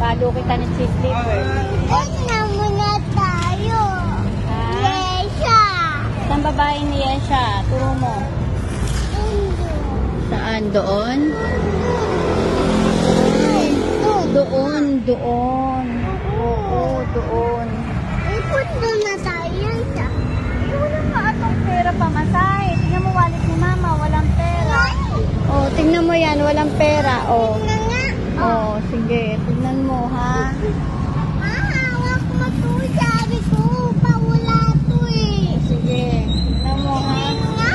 Palo kita ng cheese slipper. Una muna tayo. Ha? Yesha. Saan babae ni Yesha? Turo mo. Saan? Doon? Doon, doon. Oo, doon. Punta na tayo sa... Wala nga atong pera pamasay. Tingnan mo wallet ni mama, walang pera. Oh, tingnan mo yan, walang pera. Oh. Na nga. Oh, sige, tingnan mo ha. Hawak mo to. Sabi ko, pawala to eh. Sige, tingnan mo ha. Nga.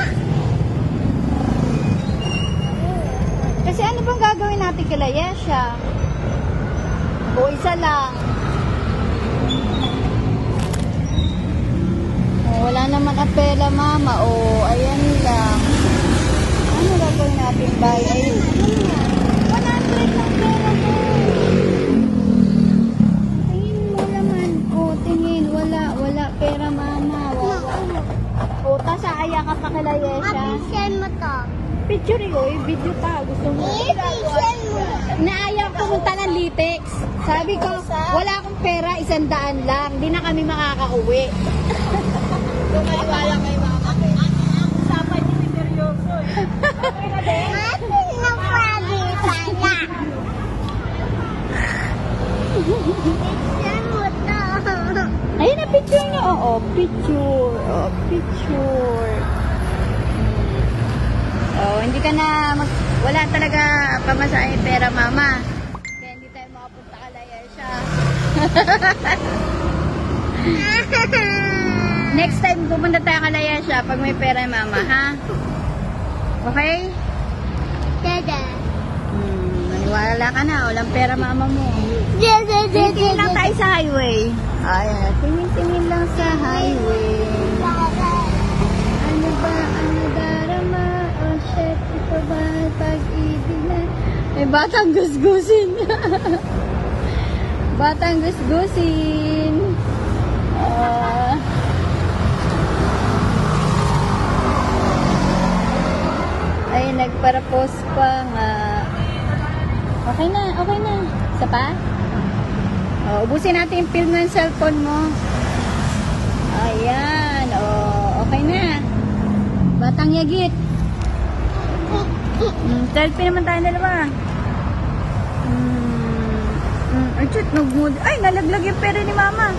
Kasi ano bang gagawin natin kila Yesha? O isa lang. Oh, wala naman apela mama. Oh, ayan lang. Ano gagawin natin ba? Ay, 100 lang pera mo. Tingin mo naman. Oh, tingin. Wala pera mama. Wala. Oh, tas aaya ka pa kila Yesha. Abisan mo to. Picture yun, video ta. Gusto mo? Abisan mo. Naayaw pumunta ng Litex. Sabi ko, wala akong pera, 100 lang. Di na kami makakauwi. Kumaliwala kay mama. Ang usapan niyo ni seryoso eh. Atin na pwede pala. Abisan mo to. Ayun na, picture niya. Oo, picture. Oo, picture. Oh, hindi ka na wala talaga pamasahe pera mama. Kaya hindi tayo makapunta kalaya siya. Next time pupunta tayo kalaya siya pag may pera yung mama, ha? Okay? Dada. Maniwala ka na, walang pera mama mo. Dada, Tingin lang tayo sa highway. Ayan, tingin lang sa highway. Ano ba ang nadarama? Oh shit, ito ba pag-ibig na? May batang gusgusin. Batang gusgusin. Ay, nagparapos pa nga. Okay na, okay na. Isa pa? Oh, ubusin natin yung film ng cellphone mo. Ayan, oh, okay na. Batang yagit. Selfie naman tayo dalawa. Ay, shoot, ay, nalaglag yung pera ni mama.